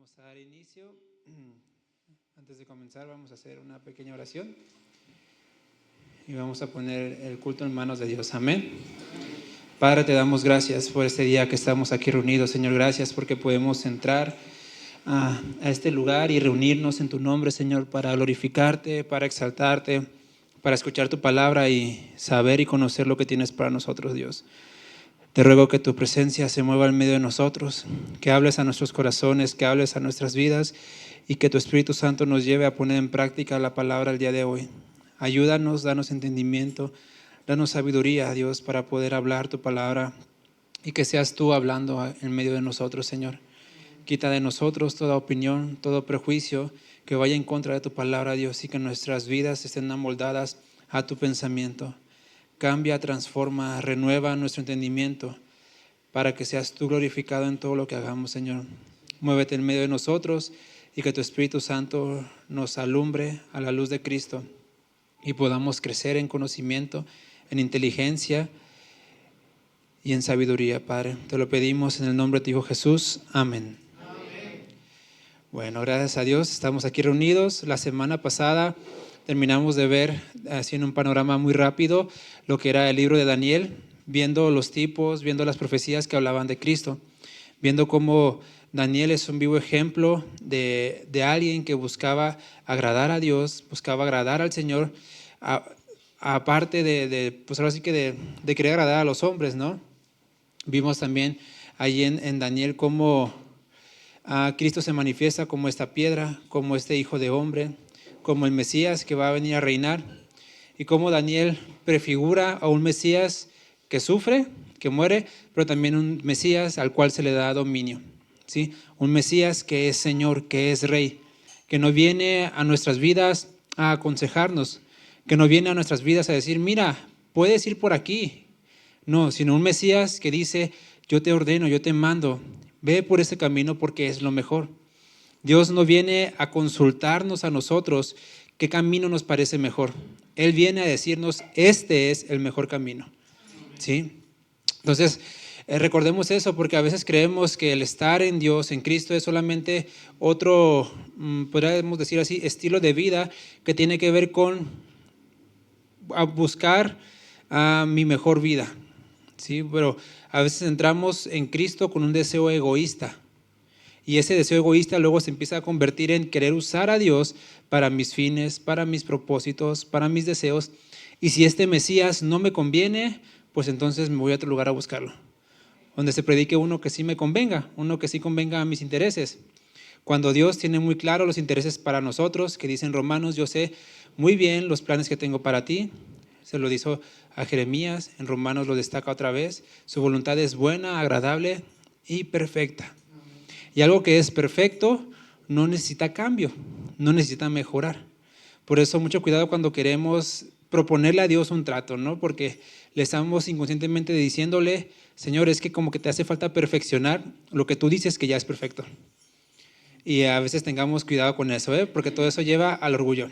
Vamos a dar inicio. Antes de comenzar vamos a hacer una pequeña oración y vamos a poner el culto en manos de Dios. Amén. Padre, te damos gracias por este día que estamos aquí reunidos, Señor. Gracias porque podemos entrar a este lugar y reunirnos en tu nombre, Señor, para glorificarte, para exaltarte, para escuchar tu palabra y saber y conocer lo que tienes para nosotros, Dios. Te ruego que tu presencia se mueva en medio de nosotros, que hables a nuestros corazones, que hables a nuestras vidas y que tu Espíritu Santo nos lleve a poner en práctica la palabra el día de hoy. Ayúdanos, danos entendimiento, danos sabiduría, Dios, para poder hablar tu palabra y que seas tú hablando en medio de nosotros, Señor. Quita de nosotros toda opinión, todo prejuicio que vaya en contra de tu palabra, Dios, y que nuestras vidas estén amoldadas a tu pensamiento. Cambia, transforma, renueva nuestro entendimiento para que seas tú glorificado en todo lo que hagamos, Señor. Muévete en medio de nosotros y que tu Espíritu Santo nos alumbre a la luz de Cristo y podamos crecer en conocimiento, en inteligencia y en sabiduría, Padre. Te lo pedimos en el nombre de tu Hijo Jesús. Amén. Bueno, gracias a Dios, estamos aquí reunidos. La semana pasada terminamos de ver, así en un panorama muy rápido, lo que era el libro de Daniel, viendo los tipos, viendo las profecías que hablaban de Cristo, viendo cómo Daniel es un vivo ejemplo de alguien que buscaba agradar a Dios, buscaba agradar al Señor, aparte pues ahora sí que de querer agradar a los hombres, ¿no? Vimos también allí en Daniel cómo Cristo se manifiesta como esta piedra, como este hijo de hombre, como el Mesías que va a venir a reinar, y como Daniel prefigura a un Mesías que sufre, que muere, pero también un Mesías al cual se le da dominio, ¿sí? Un Mesías que es Señor, que es Rey, que no viene a nuestras vidas a aconsejarnos, que no viene a nuestras vidas a decir, mira, puedes ir por aquí. No, sino un Mesías que dice, yo te ordeno, yo te mando, ve por ese camino porque es lo mejor. Dios no viene a consultarnos a nosotros qué camino nos parece mejor. Él viene a decirnos, este es el mejor camino, ¿sí? Entonces, recordemos eso porque a veces creemos que el estar en Dios, en Cristo, es solamente otro, podríamos decir así, estilo de vida que tiene que ver con buscar mi mejor vida, ¿sí? Pero a veces entramos en Cristo con un deseo egoísta. Y ese deseo egoísta luego se empieza a convertir en querer usar a Dios para mis fines, para mis propósitos, para mis deseos. Y si este Mesías no me conviene, pues entonces me voy a otro lugar a buscarlo. Donde se predique uno que sí me convenga, uno que sí convenga a mis intereses. Cuando Dios tiene muy claro los intereses para nosotros, que dicen Romanos, yo sé muy bien los planes que tengo para ti. Se lo dijo a Jeremías, en Romanos lo destaca otra vez. Su voluntad es buena, agradable y perfecta. Y algo que es perfecto no necesita cambio, no necesita mejorar. Por eso mucho cuidado cuando queremos proponerle a Dios un trato, ¿no? Porque le estamos inconscientemente diciéndole, Señor, es que como que te hace falta perfeccionar lo que tú dices que ya es perfecto. Y a veces tengamos cuidado con eso, porque todo eso lleva al orgullo.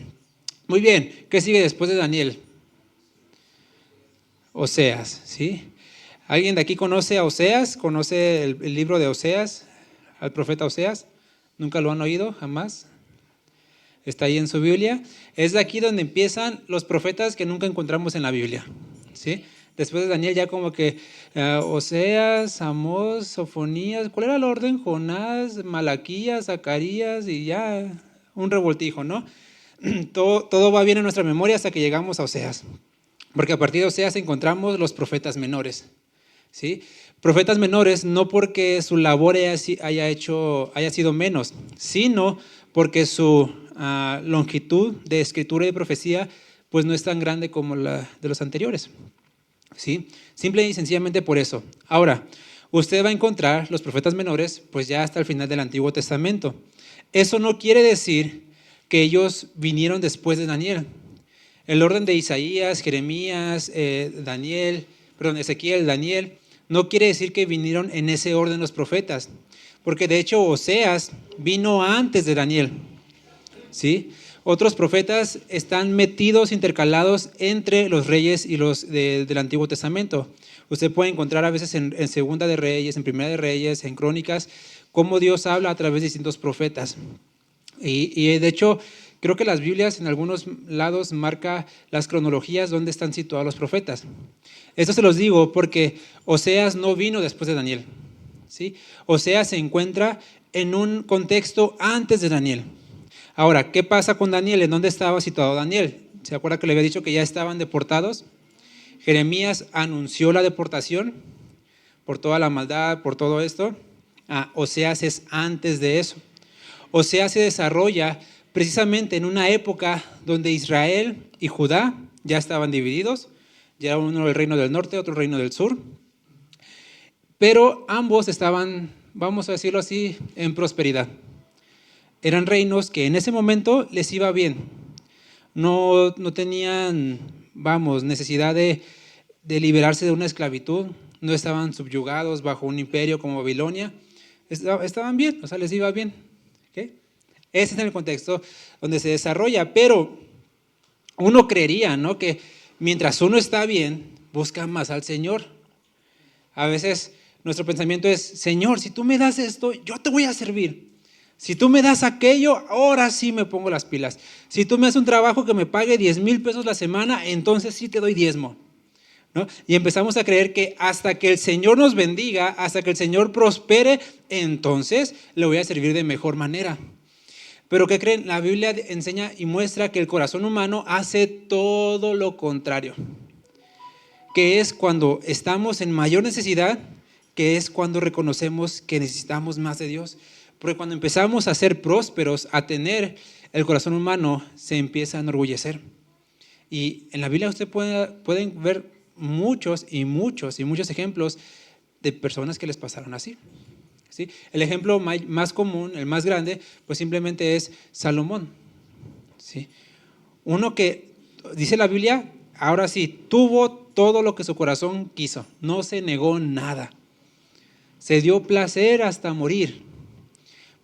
Muy bien, ¿qué sigue después de Daniel? Oseas, ¿sí? ¿Alguien de aquí conoce a Oseas? ¿Conoce el libro de Oseas? Al profeta Oseas, ¿nunca lo han oído? ¿Jamás? Está ahí en su Biblia. Es de aquí donde empiezan los profetas que nunca encontramos en la Biblia, ¿sí? Después de Daniel ya como que Oseas, Amós, Sofonías, ¿cuál era el orden? Jonás, Malaquías, Zacarías y ya un revoltijo, ¿no? Todo va bien en nuestra memoria hasta que llegamos a Oseas, porque a partir de Oseas encontramos los profetas menores, ¿sí? Profetas menores no porque su labor haya sido menos, sino porque su longitud de escritura y de profecía pues no es tan grande como la de los anteriores, ¿sí? Simple y sencillamente por eso. Ahora, usted va a encontrar los profetas menores pues ya hasta el final del Antiguo Testamento. Eso no quiere decir que ellos vinieron después de Daniel. El orden de Isaías, Jeremías, Ezequiel, Daniel, no quiere decir que vinieron en ese orden los profetas, porque de hecho Oseas vino antes de Daniel, ¿sí? Otros profetas están metidos, intercalados entre los reyes y los del Antiguo Testamento. Usted puede encontrar a veces en Segunda de Reyes, en Primera de Reyes, en Crónicas, cómo Dios habla a través de distintos profetas. Y de hecho, creo que las Biblias en algunos lados marca las cronologías donde están situados los profetas. Esto se los digo porque Oseas no vino después de Daniel, ¿sí? Oseas se encuentra en un contexto antes de Daniel. Ahora, ¿qué pasa con Daniel? ¿En dónde estaba situado Daniel? ¿Se acuerda que le había dicho que ya estaban deportados? Jeremías anunció la deportación por toda la maldad, por todo esto. Oseas es antes de eso. Oseas se desarrolla precisamente en una época donde Israel y Judá ya estaban divididos, ya era uno el reino del norte, otro el reino del sur, pero ambos estaban, vamos a decirlo así, en prosperidad. Eran reinos que en ese momento les iba bien, no tenían, necesidad de liberarse de una esclavitud, no estaban subyugados bajo un imperio como Babilonia, estaban bien, o sea, les iba bien. ¿Okay? Ese es el contexto donde se desarrolla, pero uno creería, ¿no?, que mientras uno está bien, busca más al Señor. A veces nuestro pensamiento es: Señor, si tú me das esto, yo te voy a servir. Si tú me das aquello, ahora sí me pongo las pilas. Si tú me das un trabajo que me pague 10,000 pesos la semana, entonces sí te doy diezmo, ¿no? Y empezamos a creer que hasta que el Señor nos bendiga, hasta que el Señor prospere, entonces le voy a servir de mejor manera. Pero ¿qué creen? La Biblia enseña y muestra que el corazón humano hace todo lo contrario, que es cuando estamos en mayor necesidad, que es cuando reconocemos que necesitamos más de Dios. Porque cuando empezamos a ser prósperos, a tener, el corazón humano se empieza a enorgullecer. Y en la Biblia usted pueden ver muchos ejemplos de personas que les pasaron así. ¿Sí? El ejemplo más común, el más grande, pues simplemente es Salomón. ¿Sí? Uno que, dice la Biblia, ahora sí, tuvo todo lo que su corazón quiso, no se negó nada. Se dio placer hasta morir,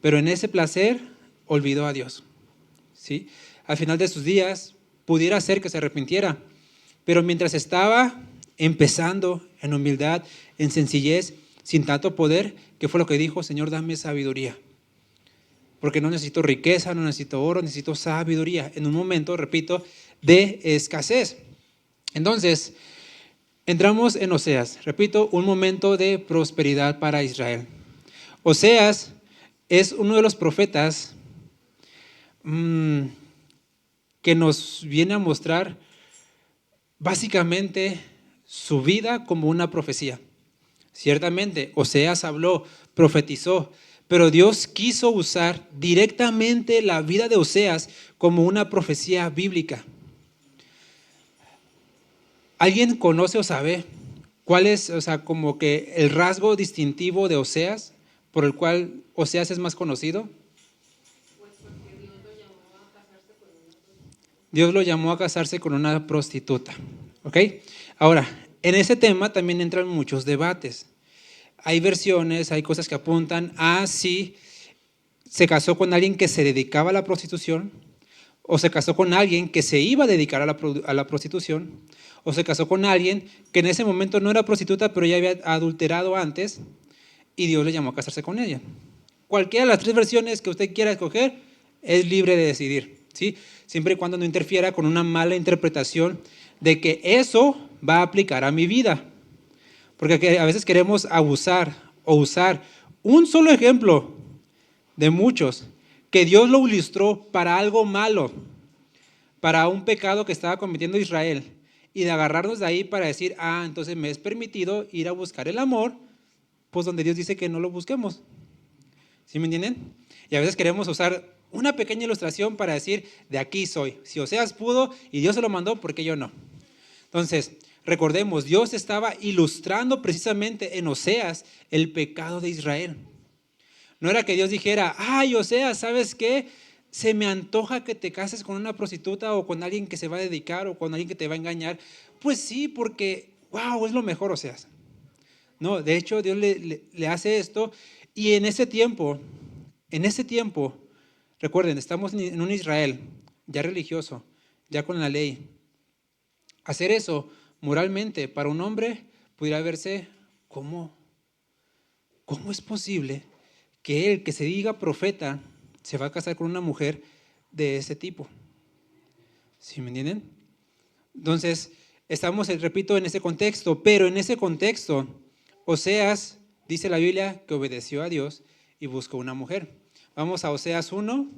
pero en ese placer olvidó a Dios. ¿Sí? Al final de sus días, pudiera ser que se arrepintiera, pero mientras estaba empezando en humildad, en sencillez, sin tanto poder, ¿qué fue lo que dijo? Señor, dame sabiduría. Porque no necesito riqueza, no necesito oro, necesito sabiduría. En un momento, repito, de escasez. Entonces, entramos en Oseas. Repito, un momento de prosperidad para Israel. Oseas es uno de los profetas que nos viene a mostrar básicamente su vida como una profecía. Ciertamente, Oseas habló, profetizó, pero Dios quiso usar directamente la vida de Oseas como una profecía bíblica. ¿Alguien conoce o sabe cuál es, como que el rasgo distintivo de Oseas por el cual Oseas es más conocido? Pues porque Dios lo llamó a casarse con una prostituta. Dios lo llamó a casarse con una prostituta. ¿Ok? Ahora, en ese tema también entran muchos debates. Hay versiones, hay cosas que apuntan a si se casó con alguien que se dedicaba a la prostitución, o se casó con alguien que se iba a dedicar a la prostitución, o se casó con alguien que en ese momento no era prostituta, pero ya había adulterado antes y Dios le llamó a casarse con ella. Cualquiera de las tres versiones que usted quiera escoger es libre de decidir, ¿sí? Siempre y cuando no interfiera con una mala interpretación de que eso va a aplicar a mi vida. Porque a veces queremos abusar o usar un solo ejemplo de muchos que Dios lo ilustró para algo malo, para un pecado que estaba cometiendo Israel, y de agarrarnos de ahí para decir, entonces me es permitido ir a buscar el amor, pues donde Dios dice que no lo busquemos. ¿Sí me entienden? Y a veces queremos usar una pequeña ilustración para decir, de aquí soy. Si Oseas pudo y Dios se lo mandó, ¿por qué yo no? Entonces, recordemos, Dios estaba ilustrando precisamente en Oseas el pecado de Israel. No era que Dios dijera, Oseas, ¿sabes qué? Se me antoja que te cases con una prostituta o con alguien que se va a dedicar o con alguien que te va a engañar. Pues sí, porque, es lo mejor, Oseas. No, de hecho, Dios le hace esto y en ese tiempo, recuerden, estamos en un Israel ya religioso, ya con la ley. Hacer eso moralmente para un hombre pudiera verse como, ¿cómo es posible que él, que se diga profeta, se va a casar con una mujer de ese tipo? ¿Sí me entienden? Entonces, estamos, repito, en ese contexto, pero en ese contexto, Oseas, dice la Biblia, que obedeció a Dios y buscó una mujer. Vamos a Oseas 1.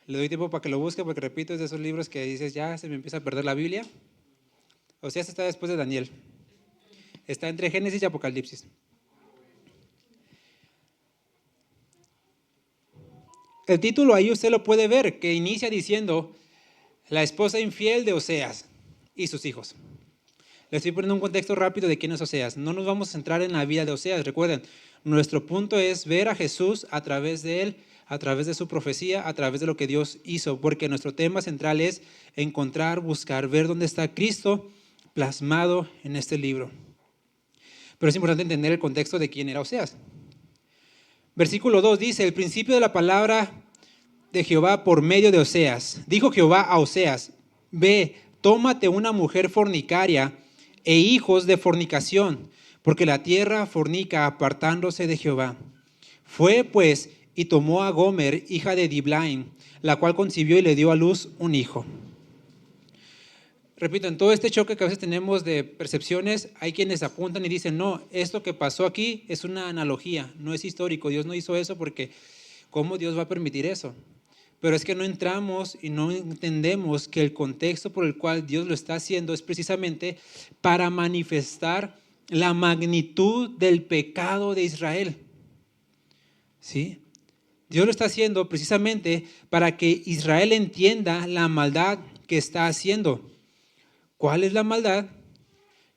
Le doy tiempo para que lo busque, porque repito, es de esos libros que dices, ya se me empieza a perder la Biblia. Oseas está después de Daniel. Está entre Génesis y Apocalipsis. El título ahí usted lo puede ver, que inicia diciendo, la esposa infiel de Oseas y sus hijos. Le estoy poniendo un contexto rápido de quién es Oseas. No nos vamos a centrar en la vida de Oseas. Recuerden, nuestro punto es ver a Jesús a través de él, a través de su profecía, a través de lo que Dios hizo, porque nuestro tema central es encontrar, buscar, ver dónde está Cristo plasmado en este libro. Pero es importante entender el contexto de quién era Oseas. Versículo 2 dice, el principio de la palabra de Jehová por medio de Oseas. Dijo Jehová a Oseas, ve, tómate una mujer fornicaria e hijos de fornicación, porque la tierra fornica apartándose de Jehová. Fue pues y tomó a Gomer, hija de Diblaim, la cual concibió y le dio a luz un hijo. Repito, en todo este choque que a veces tenemos de percepciones, hay quienes apuntan y dicen, no, esto que pasó aquí es una analogía, no es histórico, Dios no hizo eso porque ¿cómo Dios va a permitir eso? Pero es que no entramos y no entendemos que el contexto por el cual Dios lo está haciendo es precisamente para manifestar la magnitud del pecado de Israel. ¿Sí? Dios lo está haciendo precisamente para que Israel entienda la maldad que está haciendo. ¿Cuál es la maldad?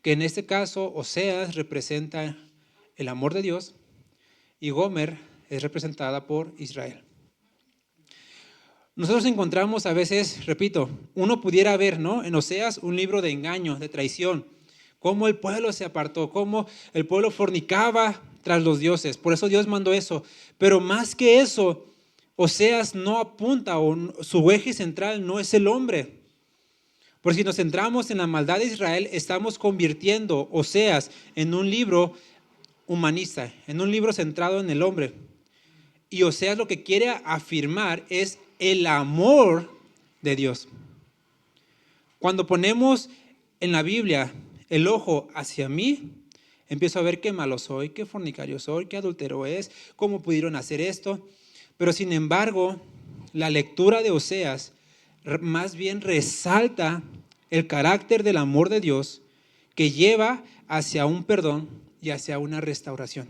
Que en este caso Oseas representa el amor de Dios y Gomer es representada por Israel. Nosotros encontramos a veces, repito, uno pudiera ver, ¿no?, en Oseas un libro de engaño, de traición, cómo el pueblo se apartó, cómo el pueblo fornicaba tras los dioses. Por eso Dios mandó eso. Pero más que eso, Oseas no apunta, o su eje central no es el hombre. Porque si nos centramos en la maldad de Israel, estamos convirtiendo Oseas en un libro humanista, en un libro centrado en el hombre. Y Oseas lo que quiere afirmar es el amor de Dios. Cuando ponemos en la Biblia el ojo hacia mí, empiezo a ver qué malo soy, qué fornicario soy, qué adúltero es, cómo pudieron hacer esto. Pero sin embargo, la lectura de Oseas más bien resalta el carácter del amor de Dios que lleva hacia un perdón y hacia una restauración.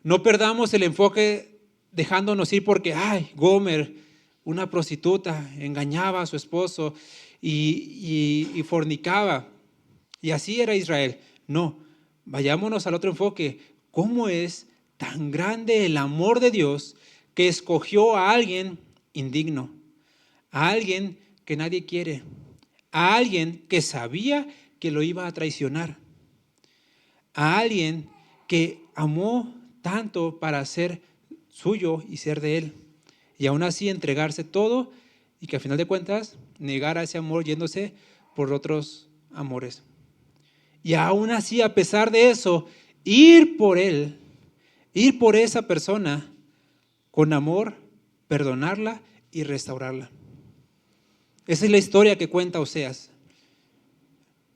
No perdamos el enfoque dejándonos ir porque, Gomer, una prostituta, engañaba a su esposo y fornicaba. Y así era Israel. No, vayámonos al otro enfoque. ¿Cómo es tan grande el amor de Dios que escogió a alguien indigno? A alguien que nadie quiere, a alguien que sabía que lo iba a traicionar, a alguien que amó tanto para ser suyo y ser de él, y aún así entregarse todo y que al final de cuentas negara ese amor yéndose por otros amores. Y aún así, a pesar de eso, ir por él, ir por esa persona con amor, perdonarla y restaurarla. Esa es la historia que cuenta Oseas,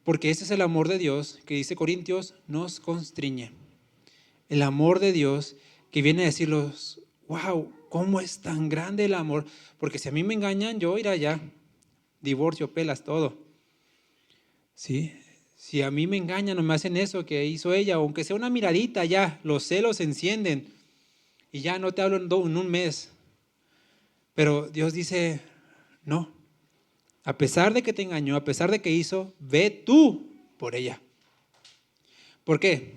porque ese es el amor de Dios que dice Corintios, nos constriñe. El amor de Dios que viene a decirlos, wow, ¿cómo es tan grande el amor? Porque si a mí me engañan, yo iré allá, divorcio, pelas, todo. ¿Sí? Si a mí me engañan o me hacen eso que hizo ella, aunque sea una miradita, ya los celos se encienden y ya no te hablo en un mes. Pero Dios dice, no. A pesar de que te engañó, a pesar de que hizo, ve tú por ella. ¿Por qué?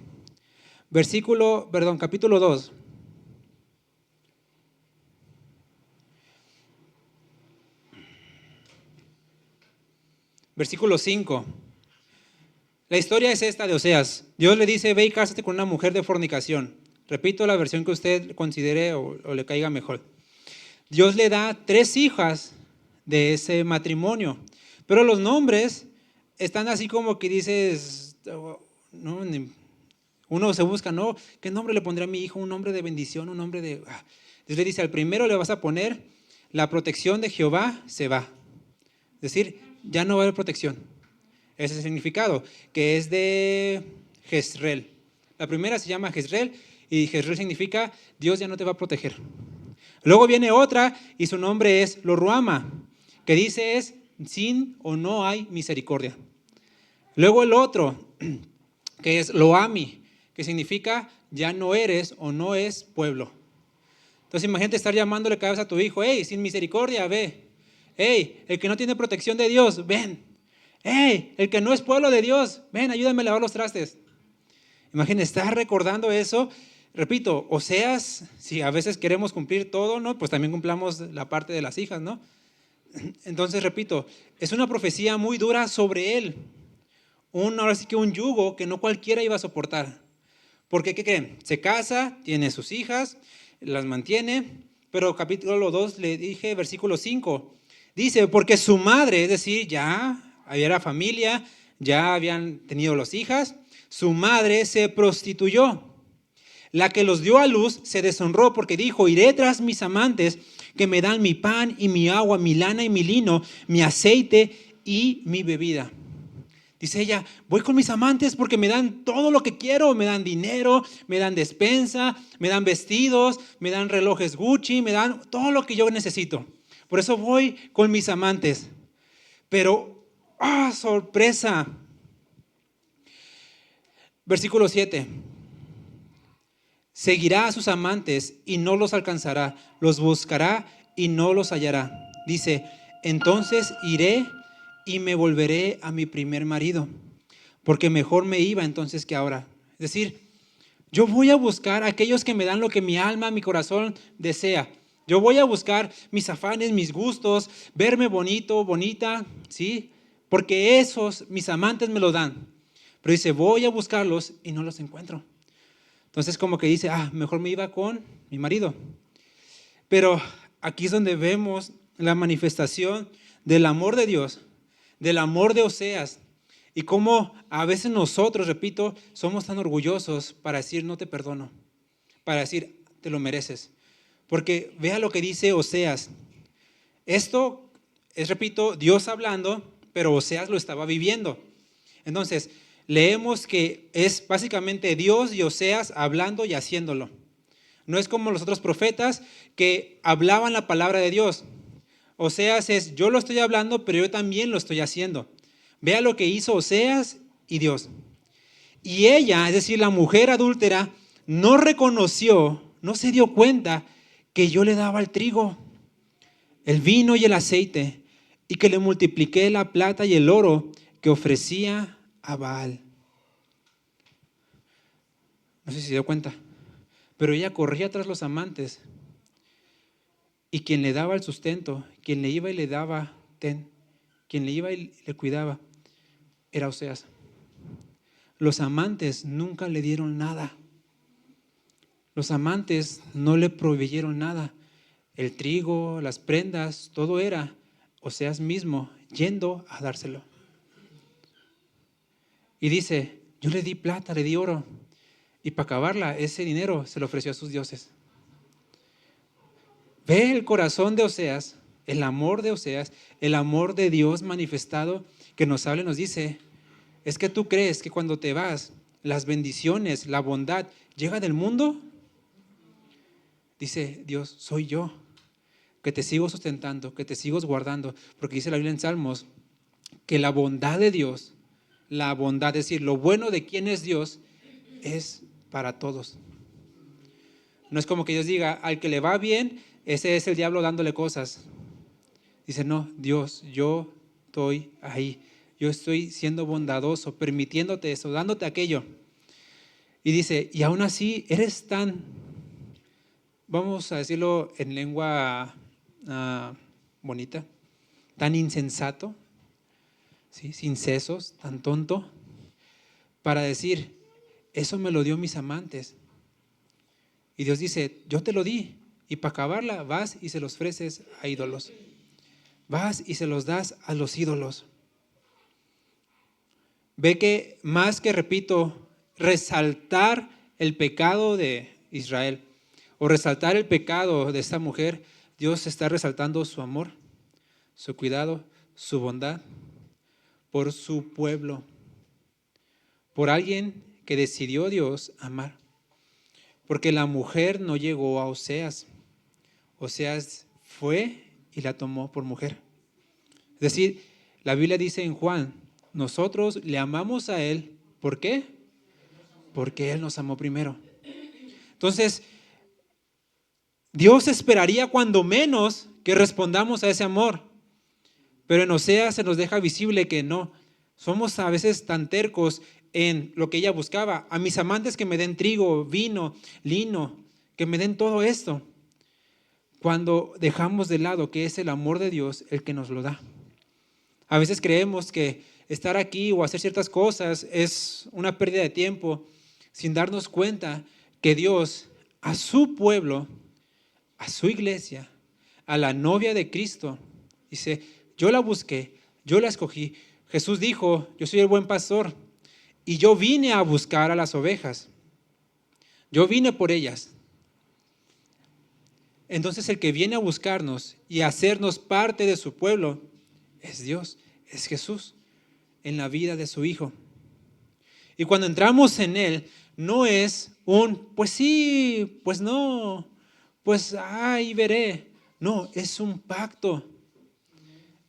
Capítulo 2. Versículo 5. La historia es esta de Oseas. Dios le dice, ve y cásate con una mujer de fornicación. Repito la versión que usted considere o le caiga mejor. Dios le da 3 hijas de ese matrimonio, pero los nombres están así como que dices, no, uno se busca, no, ¿qué nombre le pondré a mi hijo? Un nombre de bendición, un nombre de... Dios le dice, al primero le vas a poner, la protección de Jehová se va. Es decir, ya no va a haber protección. Ese es el significado, que es de Jezreel. La primera se llama Jezreel y Jezreel significa Dios ya no te va a proteger. Luego viene otra y su nombre es Lo-ruama, que dice es sin o no hay misericordia. Luego el otro, que es Lo-ami, que significa ya no eres o no es pueblo. Entonces imagínate estar llamándole cada vez a tu hijo, hey, sin misericordia, ve. Hey, el que no tiene protección de Dios, ven. Hey, el que no es pueblo de Dios, ven, ayúdame a lavar los trastes. Imagínate estar recordando eso. Repito, Oseas, si a veces queremos cumplir todo, ¿no? Pues también cumplamos la parte de las hijas, ¿no? Entonces, repito, es una profecía muy dura sobre él. Ahora sí que un yugo que no cualquiera iba a soportar. Porque, ¿qué creen? Se casa, tiene sus hijas, las mantiene, pero capítulo 2 le dije, versículo 5, dice, porque su madre, es decir, ya había familia, ya habían tenido las hijas, su madre se prostituyó. La que los dio a luz se deshonró porque dijo, iré tras mis amantes que me dan mi pan y mi agua, mi lana y mi lino, mi aceite y mi bebida. Dice ella, voy con mis amantes porque me dan todo lo que quiero, me dan dinero, me dan despensa, me dan vestidos, me dan relojes Gucci, me dan todo lo que yo necesito. Por eso voy con mis amantes. Pero, sorpresa. Versículo 7. Seguirá a sus amantes y no los alcanzará, los buscará y no los hallará. Dice, entonces iré y me volveré a mi primer marido, porque mejor me iba entonces que ahora. Es decir, yo voy a buscar a aquellos que me dan lo que mi alma, mi corazón desea. Yo voy a buscar mis afanes, mis gustos, verme bonito, bonita, ¿sí? Porque esos, mis amantes me lo dan. Pero dice, voy a buscarlos y no los encuentro. Entonces como que dice, mejor me iba con mi marido. Pero aquí es donde vemos la manifestación del amor de Dios, del amor de Oseas, y cómo a veces nosotros, repito, somos tan orgullosos para decir no te perdono, para decir te lo mereces. Porque vea lo que dice Oseas. Esto es, repito, Dios hablando, pero Oseas lo estaba viviendo. Entonces, leemos que es básicamente Dios y Oseas hablando y haciéndolo. No es como los otros profetas que hablaban la palabra de Dios. Oseas es, yo lo estoy hablando, pero yo también lo estoy haciendo. Vea lo que hizo Oseas y Dios. Y ella, es decir, la mujer adúltera, no reconoció, no se dio cuenta que yo le daba el trigo, el vino y el aceite, y que le multipliqué la plata y el oro que ofrecía a Baal. No sé si se dio cuenta, pero ella corría tras los amantes y quien le daba el sustento, quien le iba y le daba quien le iba y le cuidaba, era Oseas. Los amantes nunca le dieron nada. Los amantes no le proveyeron nada. El trigo, las prendas, todo era Oseas mismo yendo a dárselo. Y dice, yo le di plata, le di oro. Y para acabarla, ese dinero se lo ofreció a sus dioses. Ve el corazón de Oseas, el amor de Oseas, el amor de Dios manifestado que nos habla y nos dice, es que tú crees que cuando te vas, las bendiciones, la bondad, llega del mundo. Dice Dios, soy yo, que te sigo sustentando, que te sigo guardando, porque dice la Biblia en Salmos, que la bondad de Dios, la bondad, es decir, lo bueno de quien es Dios, es para todos. No es como que Dios diga, al que le va bien, ese es el diablo dándole cosas. Dice, no, Dios, yo estoy ahí. Yo estoy siendo bondadoso, permitiéndote eso, dándote aquello. Y dice, y aún así eres tan, vamos a decirlo en lengua bonita, tan insensato, ¿sí? Sin sesos, tan tonto, para decir, eso me lo dio mis amantes. Y Dios dice, yo te lo di Y para acabarla, vas y se los ofreces a ídolos. Vas y se los das a los ídolos. Ve que más que, repito, resaltar el pecado de Israel o resaltar el pecado de esta mujer, Dios está resaltando su amor, su cuidado, su bondad por su pueblo, por alguien que decidió Dios amar. Porque la mujer no llegó a Oseas. Oseas fue y la tomó por mujer. Es decir, la Biblia dice en Juan, nosotros le amamos a Él. ¿Por qué? Porque Él nos amó primero. Entonces, Dios esperaría cuando menos que respondamos a ese amor. Pero en Oseas se nos deja visible que no. Somos a veces tan tercos en lo que ella buscaba. A mis amantes que me den trigo, vino, lino, que me den todo esto. Cuando dejamos de lado que es el amor de Dios el que nos lo da. A veces creemos que estar aquí o hacer ciertas cosas es una pérdida de tiempo sin darnos cuenta que Dios a su pueblo, a su iglesia, a la novia de Cristo, dice, yo la busqué, yo la escogí. Jesús dijo, yo soy el buen pastor y yo vine a buscar a las ovejas. Yo vine por ellas. Entonces el que viene a buscarnos y a hacernos parte de su pueblo es Dios, es Jesús, en la vida de su Hijo. Y cuando entramos en Él, no es pues sí, pues no, pues ahí veré. No, es un pacto.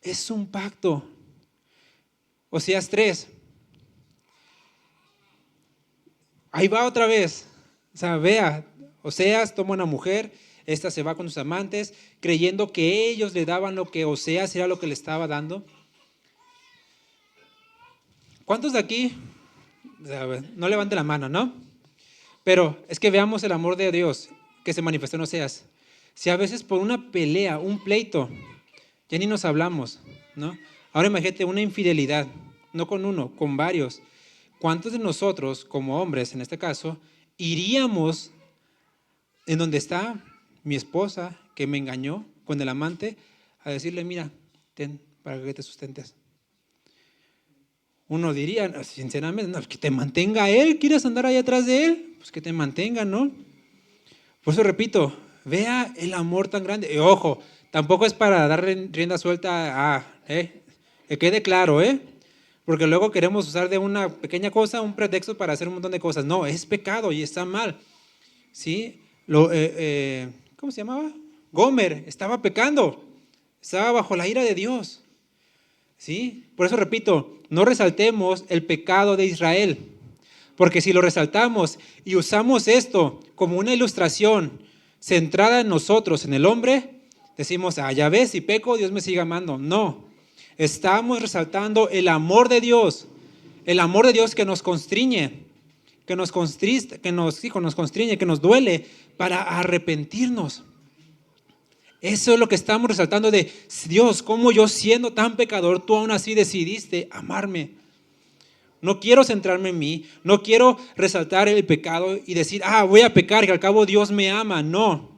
Es un pacto. Oseas 3. Ahí va otra vez. O sea, vea, Oseas toma una mujer, esta se va con sus amantes, creyendo que ellos le daban lo que Oseas era lo que le estaba dando. ¿Cuántos de aquí? No levante la mano, ¿no? Pero es que veamos el amor de Dios que se manifestó en Oseas. Si a veces por una pelea, un pleito, ya ni nos hablamos, ¿no? Ahora imagínate una infidelidad, no con uno, con varios. ¿Cuántos de nosotros, como hombres en este caso, iríamos en donde está mi esposa que me engañó con el amante a decirle, mira, ten para que te sustentes? Uno diría, sinceramente, no, que te mantenga él, ¿quieres andar ahí atrás de él? Pues que te mantenga, ¿no? Por eso repito, vea el amor tan grande. Y ojo, tampoco es para dar rienda suelta que quede claro, porque luego queremos usar de una pequeña cosa un pretexto para hacer un montón de cosas. No, es pecado y está mal. ¿Sí? ¿Cómo se llamaba? Gomer estaba pecando, estaba bajo la ira de Dios. ¿Sí? Por eso repito, no resaltemos el pecado de Israel, porque si lo resaltamos y usamos esto como una ilustración centrada en nosotros, en el hombre, decimos, ya ves, si peco, Dios me sigue amando. No, estamos resaltando el amor de Dios que nos constriñe, que nos constriste, nos constriñe, que nos duele para arrepentirnos. Eso es lo que estamos resaltando de Dios, cómo yo siendo tan pecador, tú aún así decidiste amarme. No quiero centrarme en mí, no quiero resaltar el pecado y decir, voy a pecar, que al cabo Dios me ama. No,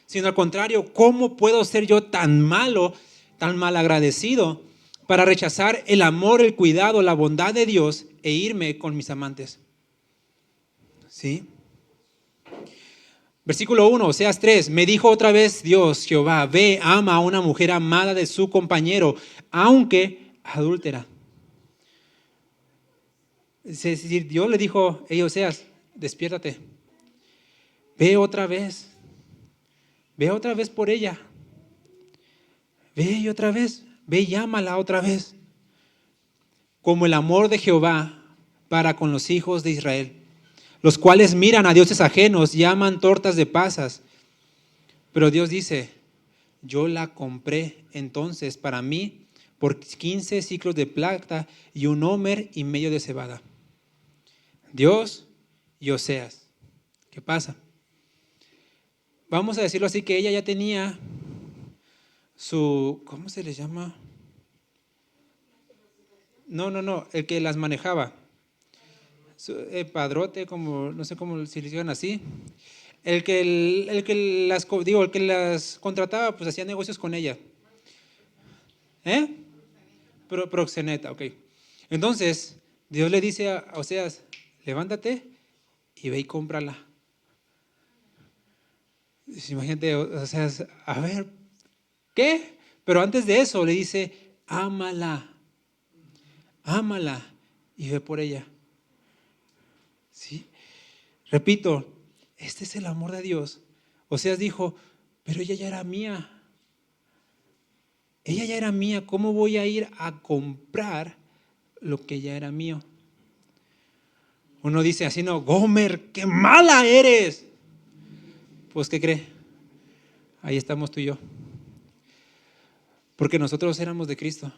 sino al contrario, ¿cómo puedo ser yo tan malo, tan malagradecido para rechazar el amor, el cuidado, la bondad de Dios e irme con mis amantes? ¿Sí? Versículo 1, Oseas 3, me dijo otra vez Dios, Jehová, ve, ama a una mujer amada de su compañero, aunque adúltera. Es decir, Dios le dijo, Oseas, despiértate, ve otra vez por ella, ve y llámala otra vez, como el amor de Jehová para con los hijos de Israel, los cuales miran a dioses ajenos y aman tortas de pasas. Pero Dios dice, yo la compré entonces para mí por 15 siclos de plata y 1 homer y medio de cebada. Dios y Oseas. ¿Qué pasa? Vamos a decirlo así, que ella ya tenía su, ¿cómo se les llama? No, el que las manejaba. Padrote, como, no sé cómo si le digan así. el que las contrataba, pues hacía negocios con ella. Proxeneta, ok. Entonces, Dios le dice a Oseas, levántate y ve y cómprala. Imagínate, Oseas, a ver, ¿qué? Pero antes de eso le dice, ámala y ve por ella. ¿Sí? Repito, este es el amor de Dios. Oseas dijo, pero ella ya era mía. Ella ya era mía, ¿cómo voy a ir a comprar lo que ya era mío? Uno dice así, no, Gomer, qué mala eres. Pues, ¿qué cree? Ahí estamos tú y yo. Porque nosotros éramos de Cristo.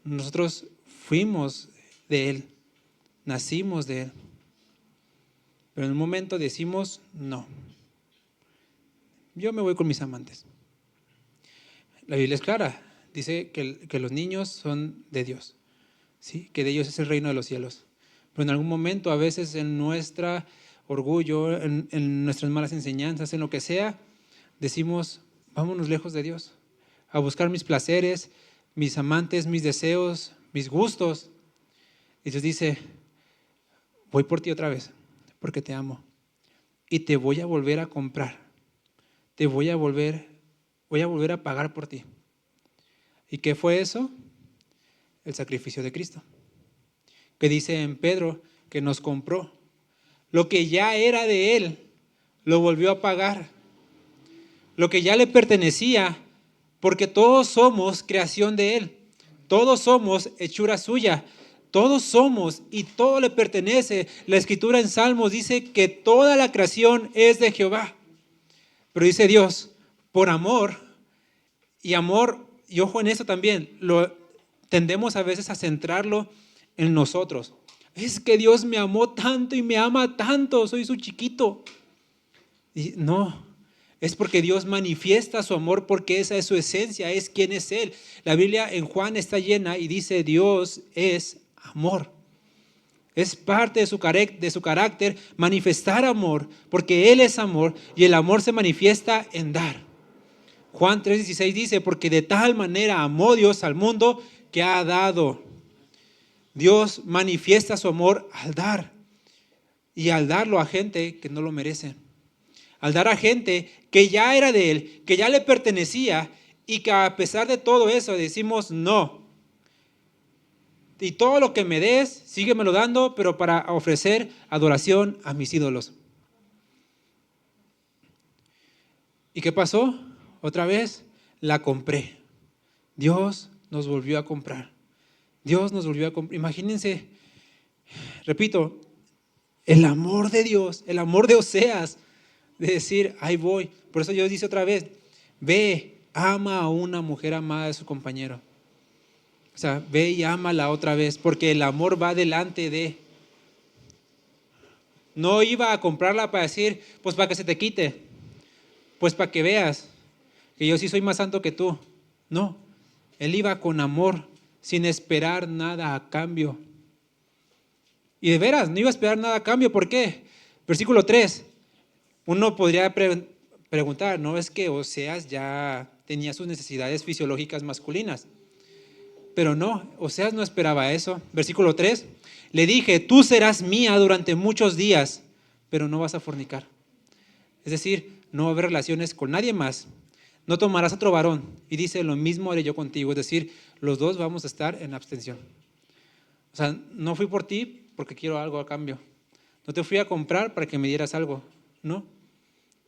Nosotros fuimos de Él. Nacimos de Él. Pero en un momento decimos, no. Yo me voy con mis amantes. La Biblia es clara. Dice que los niños son de Dios. ¿Sí? Que de ellos es el reino de los cielos. Pero en algún momento, a veces en nuestro orgullo, en nuestras malas enseñanzas, en lo que sea, decimos, vámonos lejos de Dios, a buscar mis placeres, mis amantes, mis deseos, mis gustos. Y Dios dice, voy por ti otra vez, porque te amo. Y te voy a volver a comprar. Voy a volver a pagar por ti. ¿Y qué fue eso? El sacrificio de Cristo. Que dice en Pedro que nos compró. Lo que ya era de Él, lo volvió a pagar. Lo que ya le pertenecía, porque todos somos creación de Él. Todos somos hechura suya. Todos somos y todo le pertenece. La Escritura en Salmos dice que toda la creación es de Jehová. Pero dice Dios, por amor, y ojo en eso también, tendemos a veces a centrarlo en nosotros. Es que Dios me amó tanto y me ama tanto, soy su chiquito. Y no, es porque Dios manifiesta su amor, porque esa es su esencia, es quien es Él. La Biblia en Juan está llena y dice Dios es amor. Es parte de su carácter manifestar amor, porque Él es amor y el amor se manifiesta en dar. Juan 3:16 dice, porque de tal manera amó Dios al mundo que ha dado. Dios manifiesta su amor al dar, y al darlo a gente que no lo merece. Al dar a gente que ya era de Él, que ya le pertenecía, y que a pesar de todo eso decimos no. Y todo lo que me des, síguemelo dando, pero para ofrecer adoración a mis ídolos. ¿Y qué pasó? Otra vez la compré. Dios nos volvió a comprar. Dios nos volvió a comprar. Imagínense, repito, el amor de Dios, el amor de Oseas, de decir, ahí voy. Por eso Dios dice otra vez, ve, ama a una mujer amada de su compañero. O sea, ve y ámala otra vez, porque el amor va delante de. No iba a comprarla para decir, pues para que se te quite, pues para que veas que yo sí soy más santo que tú. No, Él iba con amor, sin esperar nada a cambio. Y de veras, no iba a esperar nada a cambio. ¿Por qué? Versículo 3. Uno podría preguntar, ¿no? Es que Oseas ya tenía sus necesidades fisiológicas masculinas. Pero no, Oseas no esperaba eso. Versículo 3. Le dije, tú serás mía durante muchos días, pero no vas a fornicar. Es decir, no va a haber relaciones con nadie más. No tomarás otro varón. Y dice, lo mismo haré yo contigo. Es decir, los dos vamos a estar en abstención. O sea, no fui por ti porque quiero algo a cambio. No te fui a comprar para que me dieras algo. No,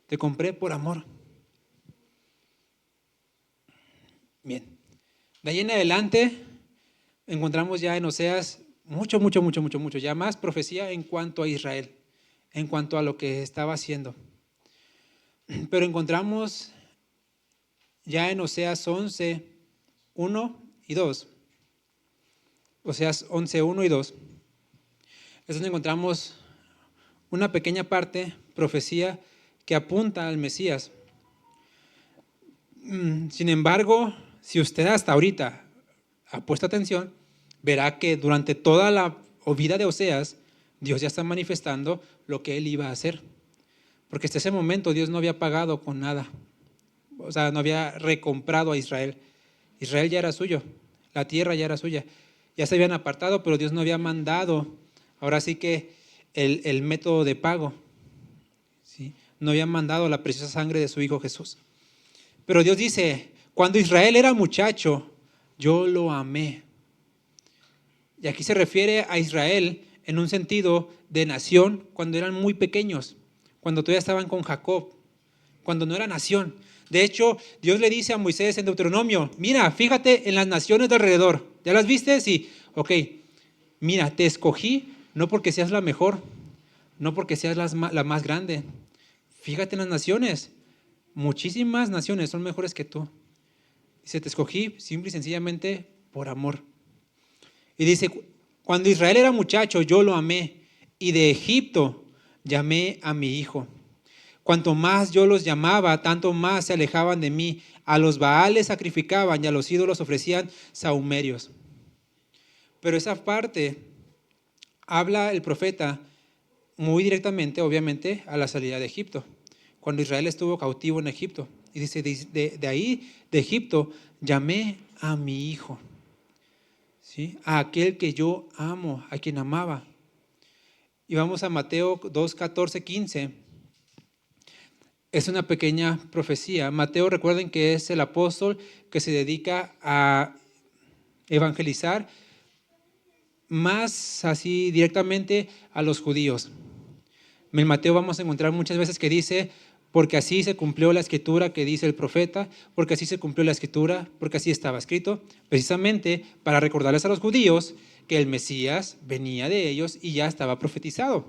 te compré por amor. Bien. De ahí en adelante encontramos ya en Oseas mucho, ya más profecía en cuanto a Israel, en cuanto a lo que estaba haciendo. Pero encontramos ya en Oseas 11, 1 y 2. Oseas 11, 1 y 2. Es donde encontramos una pequeña parte, profecía, que apunta al Mesías. Sin embargo, si usted hasta ahorita ha puesto atención, verá que durante toda la vida de Oseas, Dios ya está manifestando lo que él iba a hacer. porque hasta ese momento Dios no había pagado con nada. O sea, no había recomprado a Israel. Israel ya era suyo, la tierra ya era suya. Ya se habían apartado, pero Dios no había mandado, ahora sí que el método de pago, ¿sí? No había mandado la preciosa sangre de su Hijo Jesús. Pero Dios dice, cuando Israel era muchacho, yo lo amé. Y aquí se refiere a Israel en un sentido de nación cuando eran muy pequeños, cuando todavía estaban con Jacob, cuando no era nación. De hecho, Dios le dice a Moisés en Deuteronomio, mira, fíjate en las naciones de alrededor. ¿Ya las viste? Sí. Ok, mira, te escogí no porque seas la mejor, no porque seas la más grande. Fíjate en las naciones. Muchísimas naciones son mejores que tú. Dice, te escogí simple y sencillamente por amor. Y dice, cuando Israel era muchacho, yo lo amé, y de Egipto llamé a mi hijo. Cuanto más yo los llamaba, tanto más se alejaban de mí. A los Baales sacrificaban y a los ídolos ofrecían sahumerios. Pero esa parte habla el profeta muy directamente, obviamente, a la salida de Egipto, cuando Israel estuvo cautivo en Egipto. Y dice, de ahí, de Egipto, llamé a mi hijo, ¿sí? A aquel que yo amo, a quien amaba. Y vamos a Mateo 2, 14, 15. Es una pequeña profecía. Mateo, recuerden que es el apóstol que se dedica a evangelizar más así directamente a los judíos. En Mateo vamos a encontrar muchas veces que dice, porque así se cumplió la escritura que dice el profeta, porque así se cumplió la escritura, porque así estaba escrito, precisamente para recordarles a los judíos que el Mesías venía de ellos y ya estaba profetizado.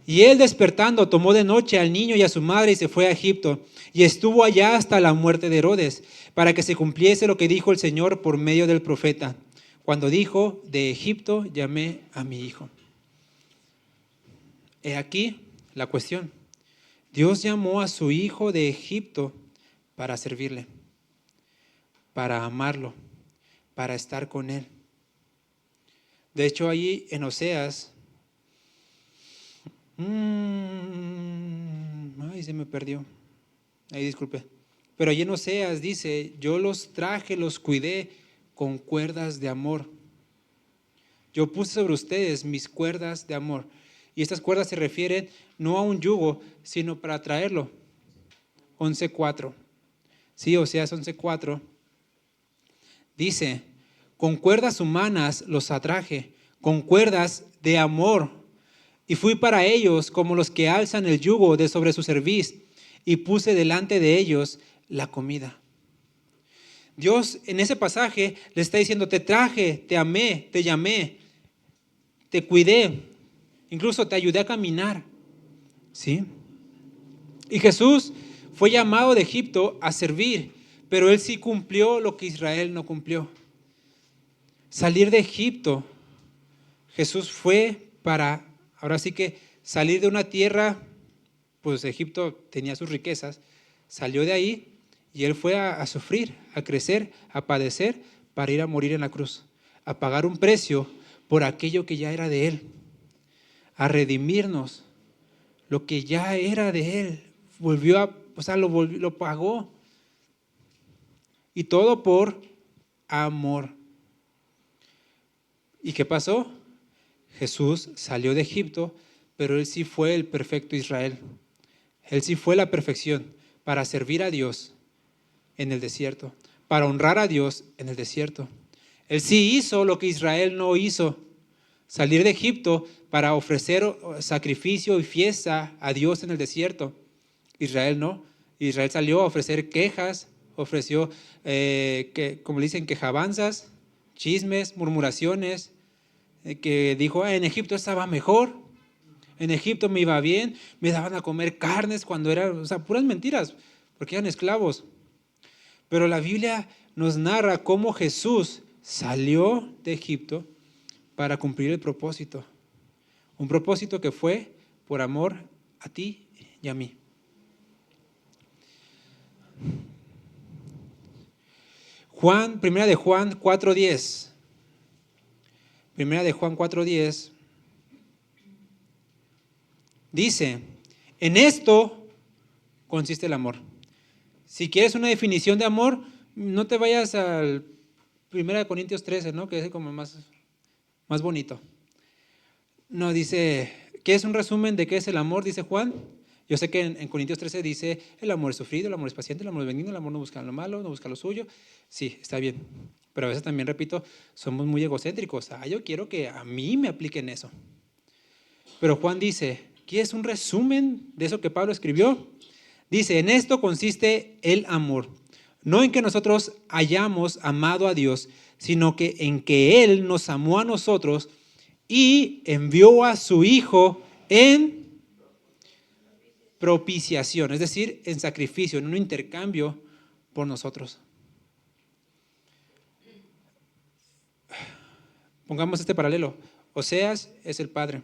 Y él despertando tomó de noche al niño y a su madre y se fue a Egipto y estuvo allá hasta la muerte de Herodes, para que se cumpliese lo que dijo el Señor por medio del profeta, cuando dijo, de Egipto llamé a mi hijo. He aquí la cuestión. Dios llamó a su hijo de Egipto para servirle, para amarlo, para estar con él. De hecho, allí en Oseas, ay, se me perdió. Ahí disculpe. Pero allí en Oseas dice, yo los traje, los cuidé con cuerdas de amor. Yo puse sobre ustedes mis cuerdas de amor. Y estas cuerdas se refieren no a un yugo, sino para traerlo. 11:4. Sí, Oseas 11:4. Dice, con cuerdas humanas los atraje, con cuerdas de amor. Y fui para ellos como los que alzan el yugo de sobre su cerviz, y puse delante de ellos la comida. Dios en ese pasaje le está diciendo, te traje, te amé, te llamé, te cuidé, incluso te ayudé a caminar, ¿sí? Y Jesús fue llamado de Egipto a servir, pero él sí cumplió lo que Israel no cumplió. Salir de Egipto, Jesús fue para, ahora sí que salir de una tierra, pues Egipto tenía sus riquezas, salió de ahí y él fue a sufrir, a crecer, a padecer para ir a morir en la cruz, a pagar un precio por aquello que ya era de él, a redimirnos lo que ya era de él, lo pagó, y todo por amor. ¿Y qué pasó? Jesús salió de Egipto, pero él sí fue el perfecto Israel. Él sí fue la perfección para servir a Dios en el desierto, para honrar a Dios en el desierto. Él sí hizo lo que Israel no hizo, salir de Egipto para ofrecer sacrificio y fiesta a Dios en el desierto. Israel no. Israel salió a ofrecer quejas, ofreció, como le dicen, quejabanzas, chismes, murmuraciones, que dijo, en Egipto estaba mejor, en Egipto me iba bien, me daban a comer carnes cuando eran, puras mentiras, porque eran esclavos. Pero la Biblia nos narra cómo Jesús salió de Egipto para cumplir el propósito. Un propósito que fue por amor a ti y a mí. Primera de Juan 4:10. Primera de Juan 4:10 dice, En esto consiste el amor. Si quieres una definición de amor, no te vayas al 1 Corintios 13, ¿no? Que es como más bonito. No, dice, ¿qué es un resumen de qué es el amor? Dice Juan. Yo sé que en Corintios 13 dice, el amor es sufrido, el amor es paciente, el amor es benigno, el amor no busca lo malo, no busca lo suyo. Sí, está bien. Pero a veces también, repito, somos muy egocéntricos. Yo quiero que a mí me apliquen eso. Pero Juan dice, ¿qué es un resumen de eso que Pablo escribió? Dice, en esto consiste el amor. No en que nosotros hayamos amado a Dios, sino que en que Él nos amó a nosotros y envió a su Hijo en propiciación, es decir, en sacrificio, en un intercambio por nosotros. Pongamos este paralelo. Oseas es el padre.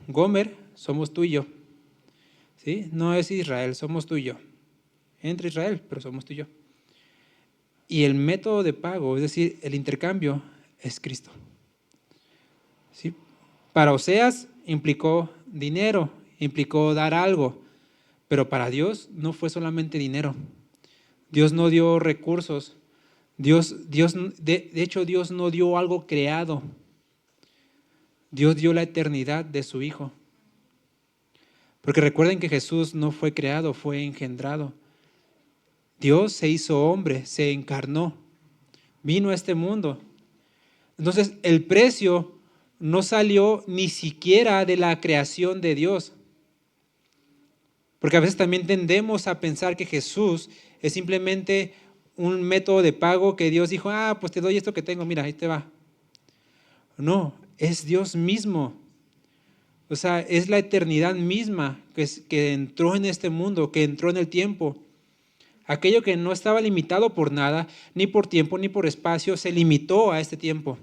Gomer somos tú y yo. ¿Sí? No es Israel, somos tú y yo. Entre Israel, pero somos tú y yo. Y el método de pago, es decir, el intercambio, es Cristo. ¿Sí? Para Oseas implicó dinero, implicó dar algo, pero para Dios no fue solamente dinero. Dios no dio recursos. De hecho, Dios no dio algo creado. Dios dio la eternidad de su Hijo. Porque recuerden que Jesús no fue creado, fue engendrado. Dios se hizo hombre, se encarnó, vino a este mundo. Entonces, el precio no salió ni siquiera de la creación de Dios. Porque a veces también tendemos a pensar que Jesús es simplemente un método de pago que Dios dijo, pues te doy esto que tengo, mira, ahí te va. No, es Dios mismo. O sea, es la eternidad misma que entró en este mundo, que entró en el tiempo. Aquello que no estaba limitado por nada, ni por tiempo, ni por espacio, se limitó a este tiempo.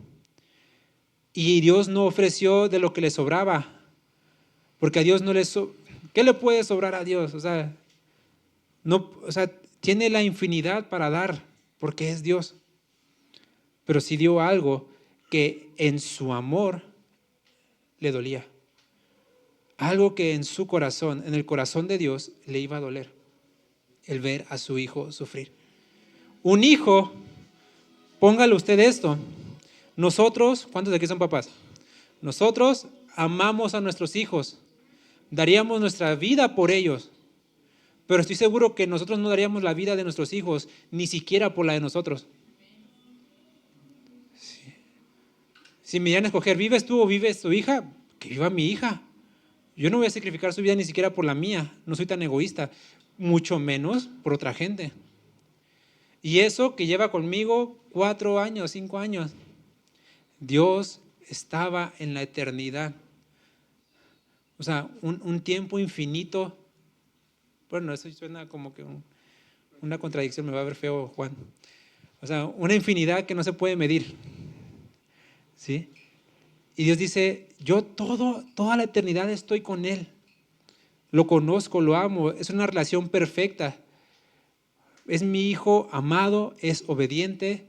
Y Dios no ofreció de lo que le sobraba, porque a Dios no le ¿qué le puede sobrar a Dios? Tiene la infinidad para dar, porque es Dios. Pero sí dio algo que en su amor le dolía. Algo que en su corazón, en el corazón de Dios, le iba a doler. El ver a su hijo sufrir. Un hijo, póngale usted esto. Nosotros, ¿cuántos de aquí son papás? Nosotros amamos a nuestros hijos. Daríamos nuestra vida por ellos. Pero estoy seguro que nosotros no daríamos la vida de nuestros hijos, ni siquiera por la de nosotros. Si me dieran a escoger, ¿vives tú o vives tu hija? Que viva mi hija. Yo no voy a sacrificar su vida ni siquiera por la mía. No soy tan egoísta. Mucho menos por otra gente. Y eso que lleva conmigo 4 años, 5 años. Dios estaba en la eternidad. O sea, un tiempo infinito. Bueno, eso suena como que una contradicción, me va a ver feo Juan. O sea, una infinidad que no se puede medir. ¿Sí? Y Dios dice, yo toda la eternidad estoy con Él. Lo conozco, lo amo, es una relación perfecta. Es mi hijo amado, es obediente,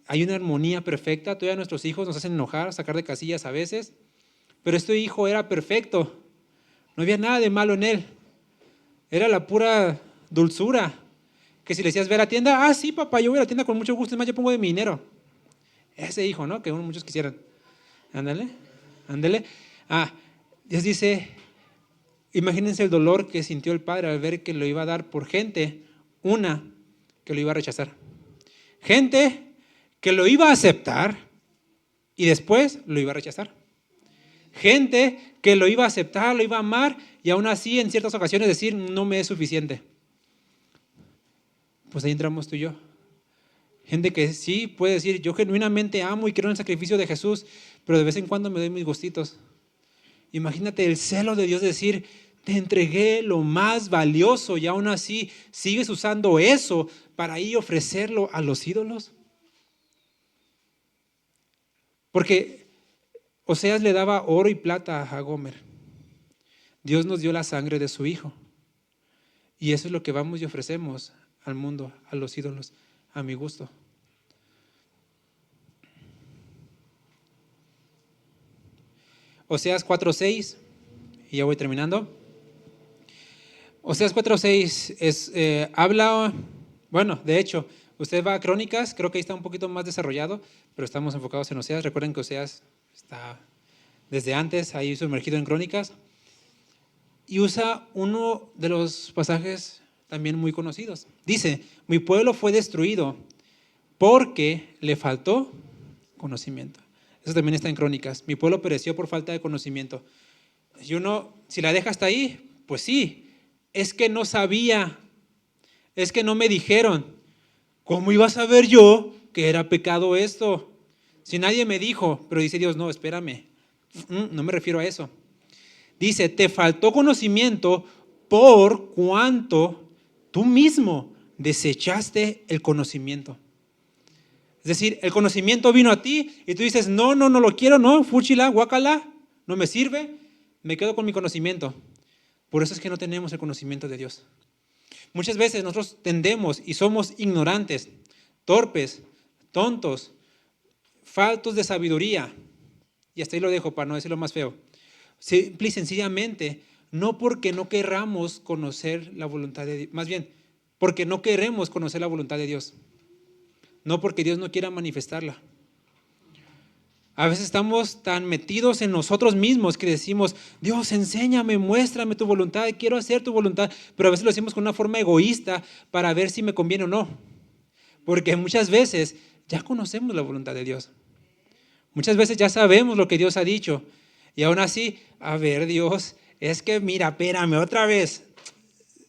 hay una armonía perfecta. Todavía nuestros hijos nos hacen enojar, sacar de casillas a veces, pero este hijo era perfecto. No había nada de malo en él. Era la pura dulzura. Que si le decías, ve a la tienda, sí papá, yo voy a la tienda con mucho gusto, es más, yo pongo de mi dinero. Ese hijo, ¿no? Que muchos quisieran. Ándale. Dios dice, imagínense el dolor que sintió el padre al ver que lo iba a dar por gente, que lo iba a rechazar. Gente que lo iba a aceptar y después lo iba a rechazar. Gente que lo iba a aceptar, lo iba a amar y aún así en ciertas ocasiones decir, no me es suficiente. Pues ahí entramos tú y yo. Gente que sí puede decir, yo genuinamente amo y creo en el sacrificio de Jesús, pero de vez en cuando me doy mis gustitos. Imagínate el celo de Dios de decir, te entregué lo más valioso y aún así sigues usando eso para ahí ofrecerlo a los ídolos. Porque Oseas le daba oro y plata a Gomer. Dios nos dio la sangre de su Hijo. Y eso es lo que vamos y ofrecemos al mundo, a los ídolos, a mi gusto. Oseas 4:6, y ya voy terminando. Oseas 4:6 habla, bueno, de hecho, usted va a Crónicas, creo que ahí está un poquito más desarrollado, pero estamos enfocados en Oseas. Recuerden que Oseas está desde antes ahí sumergido en Crónicas. Y usa uno de los pasajes también muy conocidos. Dice, mi pueblo fue destruido porque le faltó conocimiento. Eso también está en Crónicas. Mi pueblo pereció por falta de conocimiento. Y uno, si la deja hasta ahí, pues sí, es que no sabía, es que no me dijeron. ¿Cómo iba a saber yo que era pecado esto? Si nadie me dijo, pero dice Dios, no, espérame, no me refiero a eso. Dice, te faltó conocimiento por cuanto tú mismo desechaste el conocimiento. Es decir, el conocimiento vino a ti y tú dices, no lo quiero, no, fúchila, guácala, no me sirve, me quedo con mi conocimiento. Por eso es que no tenemos el conocimiento de Dios. Muchas veces nosotros tendemos y somos ignorantes, torpes, tontos, faltos de sabiduría. Y hasta ahí lo dejo para no decirlo más feo. Simple y sencillamente, no porque no querramos conocer la voluntad de Dios, más bien, porque no queremos conocer la voluntad de Dios, no porque Dios no quiera manifestarla. A veces estamos tan metidos en nosotros mismos que decimos, Dios, enséñame, muéstrame tu voluntad, quiero hacer tu voluntad, pero a veces lo hacemos con una forma egoísta para ver si me conviene o no, porque muchas veces ya conocemos la voluntad de Dios. Muchas veces ya sabemos lo que Dios ha dicho y aún así, a ver, Dios, es que mira, espérame otra vez.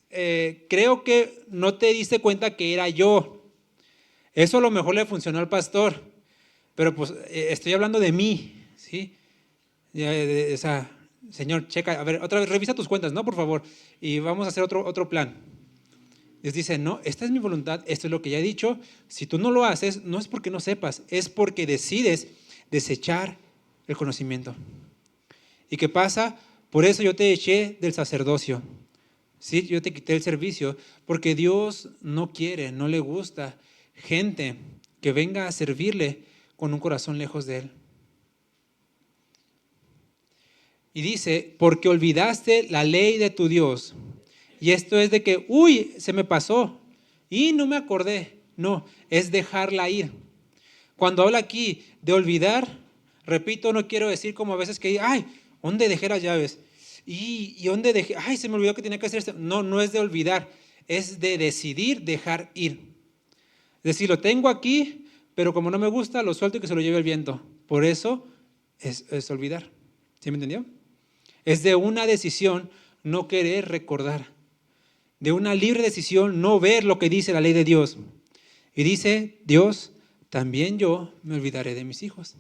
Creo que no te diste cuenta que era yo. Eso a lo mejor le funcionó al pastor, pero pues estoy hablando de mí, ¿sí? O sea, Señor, checa, a ver, otra vez, revisa tus cuentas, ¿no? Por favor, y vamos a hacer otro plan. Dios dice, no, esta es mi voluntad, esto es lo que ya he dicho. Si tú no lo haces, no es porque no sepas, es porque decides desechar el conocimiento. ¿Y qué pasa? Por eso yo te eché del sacerdocio. ¿Sí? Yo te quité el servicio porque Dios no quiere, no le gusta gente que venga a servirle con un corazón lejos de Él. Y dice, porque olvidaste la ley de tu Dios. Y esto es de que, uy, se me pasó y no me acordé. No, es dejarla ir. Cuando habla aquí de olvidar, repito, no quiero decir como a veces que, ay, ¿dónde dejé las llaves? ¿Y dónde dejé? Ay, se me olvidó que tenía que hacer esto. No, no es de olvidar, es de decidir dejar ir. Es decir, lo tengo aquí, pero como no me gusta, lo suelto y que se lo lleve el viento. Por eso es olvidar. ¿Sí me entendió? Es de una decisión no querer recordar. De una libre decisión no ver lo que dice la ley de Dios. Y dice Dios, también yo me olvidaré de mis hijos.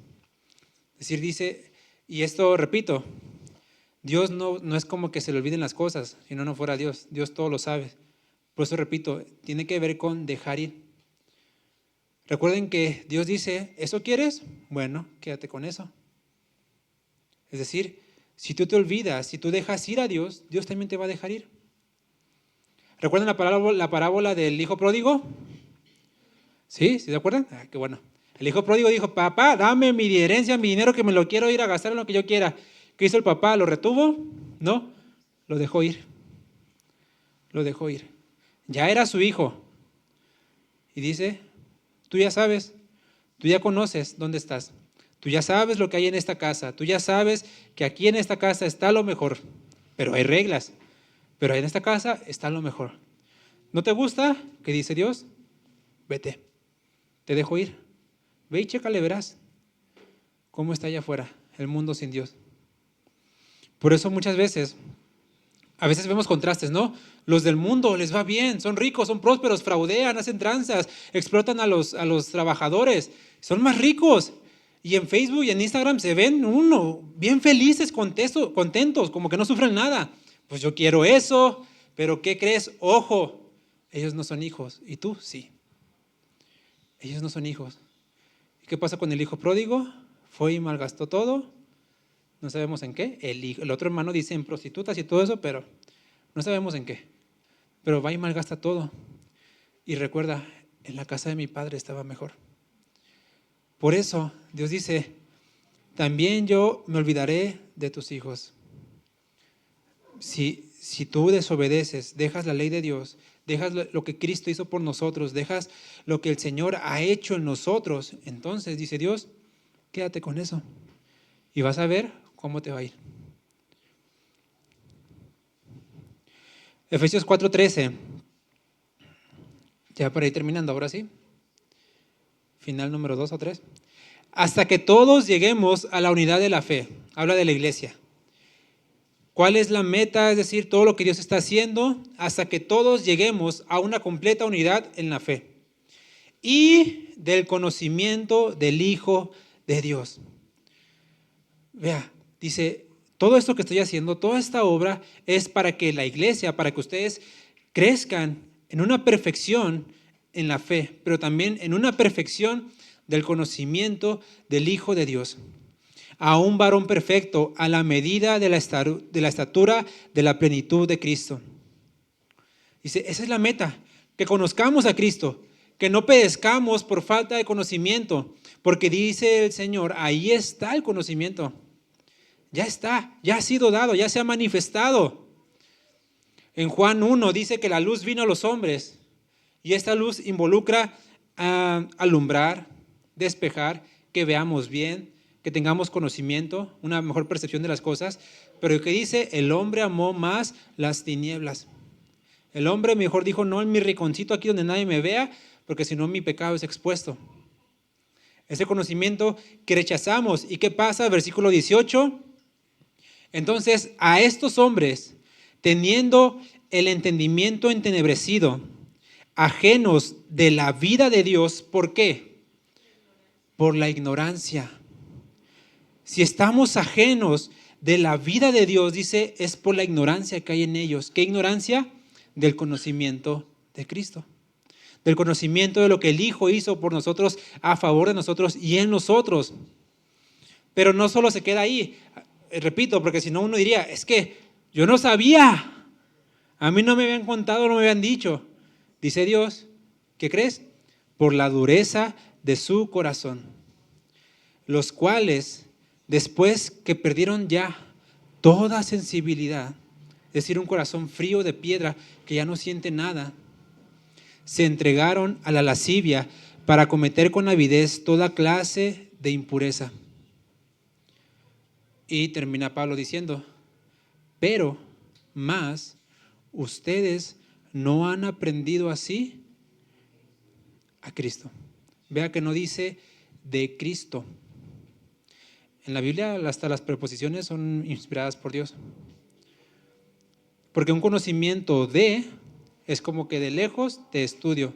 Es decir, dice, y esto repito, Dios no es como que se le olviden las cosas, si no fuera Dios. Dios todo lo sabe. Por eso repito, tiene que ver con dejar ir. Recuerden que Dios dice, ¿eso quieres? Bueno, quédate con eso. Es decir, si tú te olvidas, si tú dejas ir a Dios, Dios también te va a dejar ir. ¿Recuerdan la parábola del hijo pródigo? ¿Sí? ¿Sí se acuerdan? Qué bueno. El hijo pródigo dijo, papá, dame mi herencia, mi dinero que me lo quiero ir a gastar en lo que yo quiera. ¿Qué hizo el papá? ¿Lo retuvo? No, lo dejó ir. Lo dejó ir. Ya era su hijo. Y dice, tú ya sabes, tú ya conoces dónde estás. Tú ya sabes lo que hay en esta casa. Tú ya sabes que aquí en esta casa está lo mejor. Pero hay reglas. Pero en esta casa está lo mejor. ¿No te gusta? ¿Qué dice Dios? Vete. Te dejo ir. Ve y chécale, verás cómo está allá afuera, el mundo sin Dios. Por eso muchas veces, a veces vemos contrastes, ¿no? Los del mundo les va bien, son ricos, son prósperos, fraudean, hacen tranzas, explotan a los trabajadores, son más ricos. Y en Facebook y en Instagram se ven bien felices, contentos, como que no sufren nada. Pues yo quiero eso, pero ¿qué crees? Ojo, ellos no son hijos y tú sí. Ellos no son hijos. ¿Y qué pasa con el hijo pródigo? Fue y malgastó todo. No sabemos en qué. El otro hermano dice en prostitutas y todo eso, pero no sabemos en qué. Pero va y malgasta todo. Y recuerda, en la casa de mi padre estaba mejor. Por eso Dios dice, también yo me olvidaré de tus hijos. si tú desobedeces, dejas la ley de Dios, dejas lo que Cristo hizo por nosotros, dejas lo que el Señor ha hecho en nosotros, entonces dice Dios, quédate con eso y vas a ver cómo te va a ir. Efesios 4:13, ya para ir terminando, ahora sí, final número 2 o 3. Hasta que todos lleguemos a la unidad de la fe, habla de la iglesia. ¿Cuál es la meta? Es decir, todo lo que Dios está haciendo hasta que todos lleguemos a una completa unidad en la fe y del conocimiento del Hijo de Dios. Vea, dice, todo esto que estoy haciendo, toda esta obra es para que la iglesia, para que ustedes crezcan en una perfección en la fe, pero también en una perfección del conocimiento del Hijo de Dios. A un varón perfecto, a la medida de la estatura de la plenitud de Cristo. Dice, esa es la meta, que conozcamos a Cristo, que no perezcamos por falta de conocimiento, porque dice el Señor, ahí está el conocimiento. Ya está, ya ha sido dado, ya se ha manifestado. En Juan 1 dice que la luz vino a los hombres y esta luz involucra a alumbrar, despejar, que veamos bien, que tengamos conocimiento, una mejor percepción de las cosas, pero que dice, el hombre amó más las tinieblas. El hombre mejor dijo, no en mi rinconcito aquí donde nadie me vea, porque si no mi pecado es expuesto. Ese conocimiento que rechazamos. ¿Y qué pasa? Versículo 18. Entonces, a estos hombres, teniendo el entendimiento entenebrecido, ajenos de la vida de Dios, ¿por qué? Por la ignorancia. Si estamos ajenos de la vida de Dios, dice, es por la ignorancia que hay en ellos. ¿Qué ignorancia? Del conocimiento de Cristo. Del conocimiento de lo que el Hijo hizo por nosotros, a favor de nosotros y en nosotros. Pero no solo se queda ahí. Repito, porque si no uno diría, es que yo no sabía. A mí no me habían contado, no me habían dicho. Dice Dios, ¿qué crees? Por la dureza de su corazón. Los cuales, después que perdieron ya toda sensibilidad, es decir, un corazón frío de piedra que ya no siente nada, se entregaron a la lascivia para cometer con avidez toda clase de impureza. Y termina Pablo diciendo, pero más ustedes no han aprendido así a Cristo. Vea que no dice de Cristo. En la Biblia hasta las preposiciones son inspiradas por Dios. Porque un conocimiento de es como que de lejos te estudio.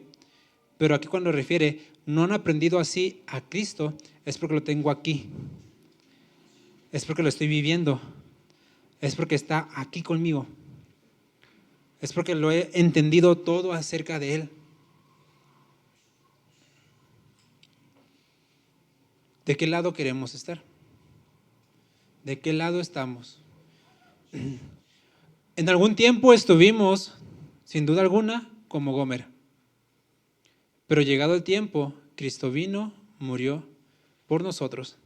Pero aquí cuando refiere no han aprendido así a Cristo, es porque lo tengo aquí. Es porque lo estoy viviendo. Es porque está aquí conmigo. Es porque lo he entendido todo acerca de Él. ¿De qué lado queremos estar? ¿De qué lado estamos? En algún tiempo estuvimos, sin duda alguna, como Gomer. Pero llegado el tiempo, Cristo vino, murió por nosotros.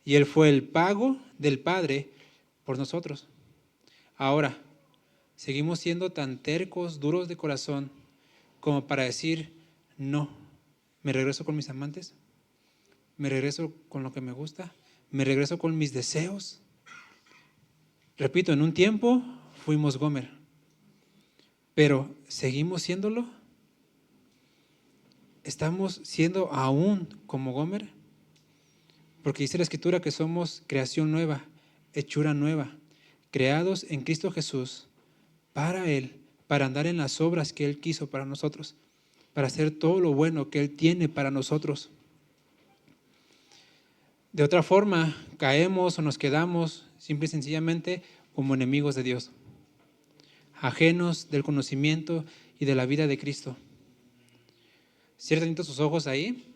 Y Él fue el pago del Padre por nosotros. Ahora, seguimos siendo tan tercos, duros de corazón, como para decir, no, me regreso con mis amantes, me regreso con lo que me gusta, me regreso con mis deseos. Repito, en un tiempo fuimos Gomer, pero ¿seguimos siéndolo? ¿Estamos siendo aún como Gomer? Porque dice la Escritura que somos creación nueva, hechura nueva, creados en Cristo Jesús para Él, para andar en las obras que Él quiso para nosotros, para hacer todo lo bueno que Él tiene para nosotros. De otra forma, caemos o nos quedamos simple y sencillamente como enemigos de Dios, ajenos del conocimiento y de la vida de Cristo. Cierra tantito sus ojos ahí.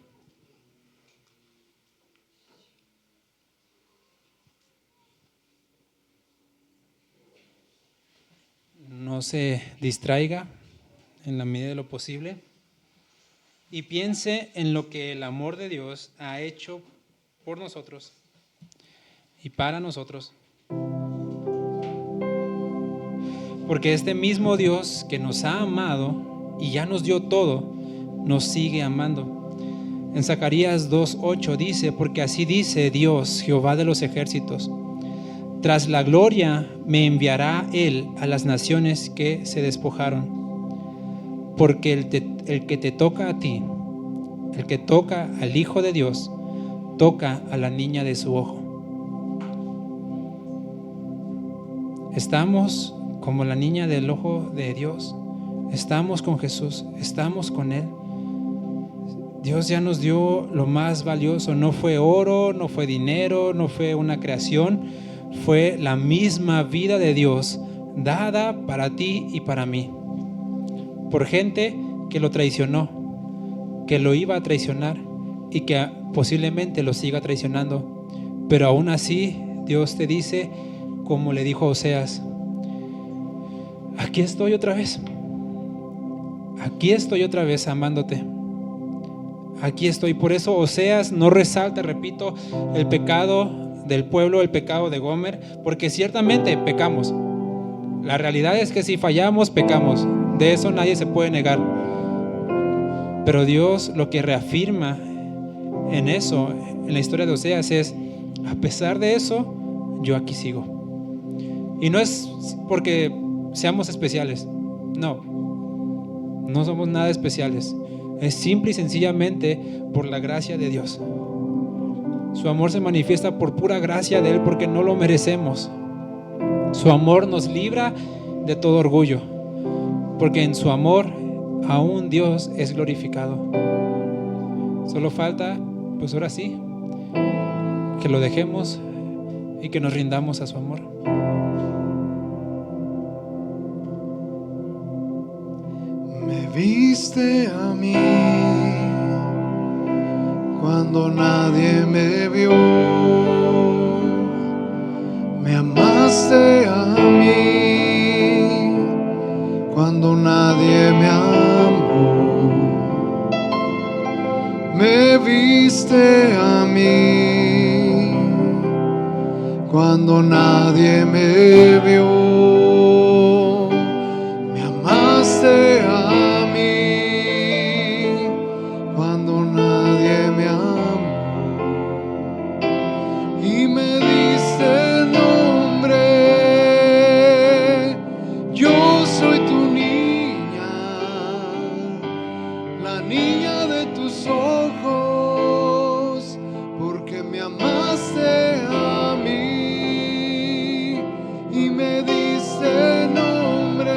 No se distraiga en la medida de lo posible y piense en lo que el amor de Dios ha hecho por nosotros y para nosotros. porque este mismo Dios que nos ha amado y ya nos dio todo, nos sigue amando. En Zacarías 2:8 dice: porque así dice Dios, Jehová de los ejércitos, tras la gloria me enviará Él a las naciones que se despojaron, porque el que te toca a ti, el que toca al Hijo de Dios, toca a la niña de su ojo. Estamos como la niña del ojo de Dios. Estamos con Jesús, estamos con Él. Dios ya nos dio lo más valioso. No fue oro, no fue dinero, no fue una creación. Fue la misma vida de Dios dada para ti y para mí, por gente que lo traicionó, que lo iba a traicionar y que posiblemente lo siga traicionando. Pero aún así Dios te dice, como le dijo a Oseas: aquí estoy otra vez. Aquí estoy otra vez amándote. Aquí estoy. Por eso Oseas no resalta, repito, el pecado del pueblo, el pecado de Gomer, porque ciertamente pecamos. La realidad es que si fallamos, pecamos. De eso nadie se puede negar. Pero Dios lo que reafirma en eso, en la historia de Oseas, es: a pesar de eso, yo aquí sigo. Y no es porque seamos especiales. No somos nada especiales. Es simple y sencillamente por la gracia de Dios. Su amor se manifiesta por pura gracia de Él, porque no lo merecemos. Su amor nos libra de todo orgullo, porque en su amor aún Dios es glorificado. Solo falta, pues ahora sí, que lo dejemos y que nos rindamos a su amor. Me viste a mí cuando nadie me vio, me amaste a mí cuando nadie me amó, me viste a mí cuando nadie me vio, me amaste a mí cuando nadie me amó y me diste nombre. Yo soy tu niña, la niña de tus ojos, porque me amaste a mí y me diste nombre.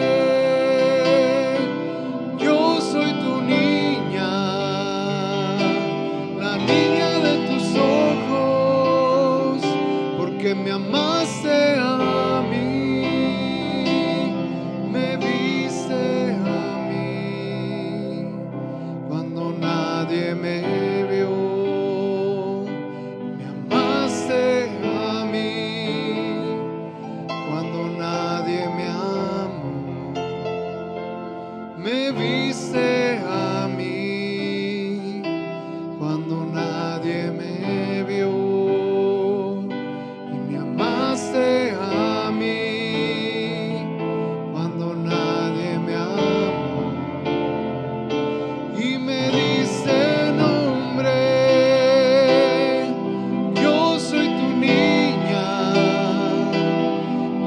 Yo soy tu niña, la niña de tus ojos, porque me amaste a mí, me viste a mí cuando nadie me vio, me amaste a mí cuando nadie me amó, me viste a mí cuando nadie me vio y me amaste a mí cuando nadie me amó y me diste nombre. Yo soy tu niña,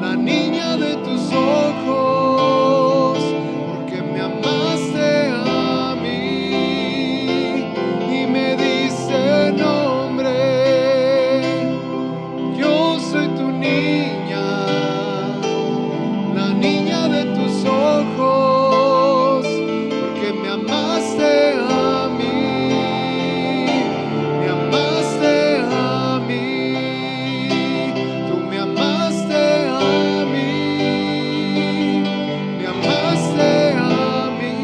la niña de tus ojos, porque me amaste a mí y me diste nombre. Yo soy tu niña, la niña de tus ojos, porque me amaste a mí, me amaste a mí, tú me amaste a mí, me amaste a mí,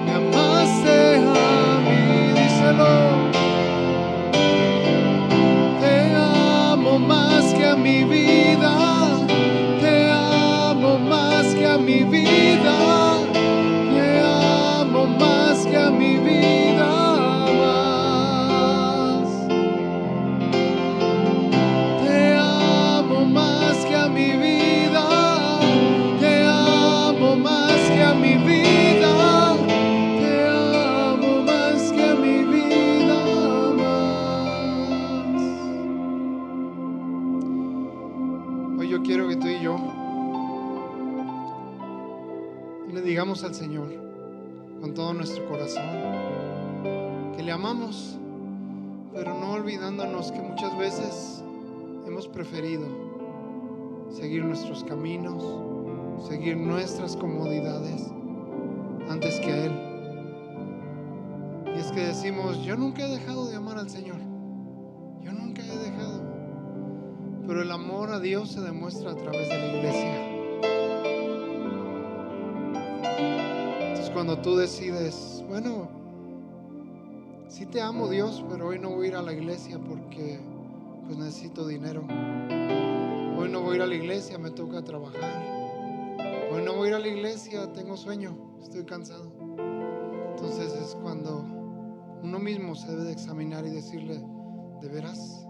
me amaste a mí, díselo. Te amo más que a mi vida, te amo más que a mi vida, te amo más que a mi vida más. Te amo más que a mi vida, quiero que tú y yo le digamos al Señor con todo nuestro corazón que le amamos, pero no olvidándonos que muchas veces hemos preferido seguir nuestros caminos, seguir nuestras comodidades antes que a Él. Y es que decimos: yo nunca he dejado de amar al Señor, yo nunca he dejado. Pero el amor a Dios se demuestra a través de la iglesia. Entonces, cuando tú decides: bueno, sí te amo, Dios, pero hoy no voy a ir a la iglesia porque pues necesito dinero. Hoy no voy a ir a la iglesia, me toca trabajar. Hoy no voy a ir a la iglesia, tengo sueño, estoy cansado. Entonces es cuando uno mismo se debe de examinar y decirle: ¿de veras?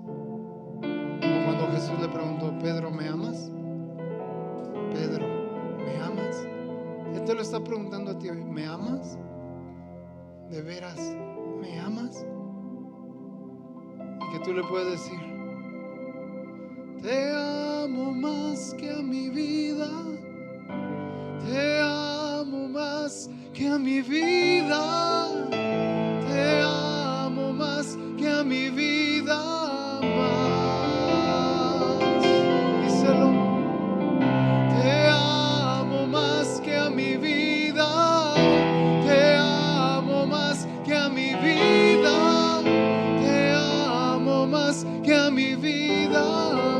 Como cuando Jesús le preguntó: Pedro, ¿me amas? Pedro, ¿me amas? Él te lo está preguntando a ti: ¿me amas? ¿De veras me amas? Y que tú le puedes decir: te amo más que a mi vida, te amo más que a mi vida, te amo más que a mi vida más. Díselo: te amo más que a mi vida, te amo más que a mi vida, te amo más que a mi vida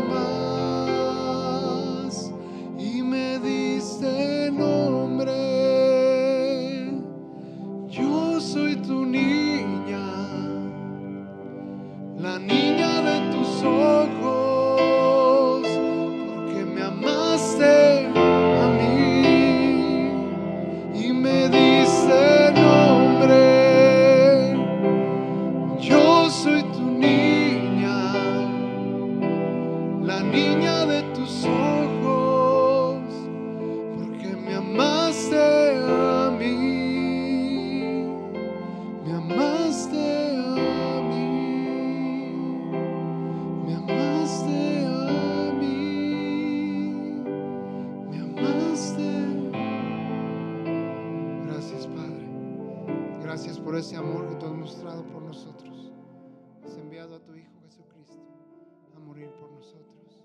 más. Y me diste nombre, yo soy tu niña, la niña de tus ojos, porque me amaste a mí y me diste nombre. Yo soy tu niña, la niña de tus ojos, porque me amaste a mí, me amaste a mí, me amaste a mí, me amaste. Gracias, Padre. Gracias por ese amor que tú has mostrado por nosotros. Has enviado a tu Hijo Jesucristo a morir por nosotros.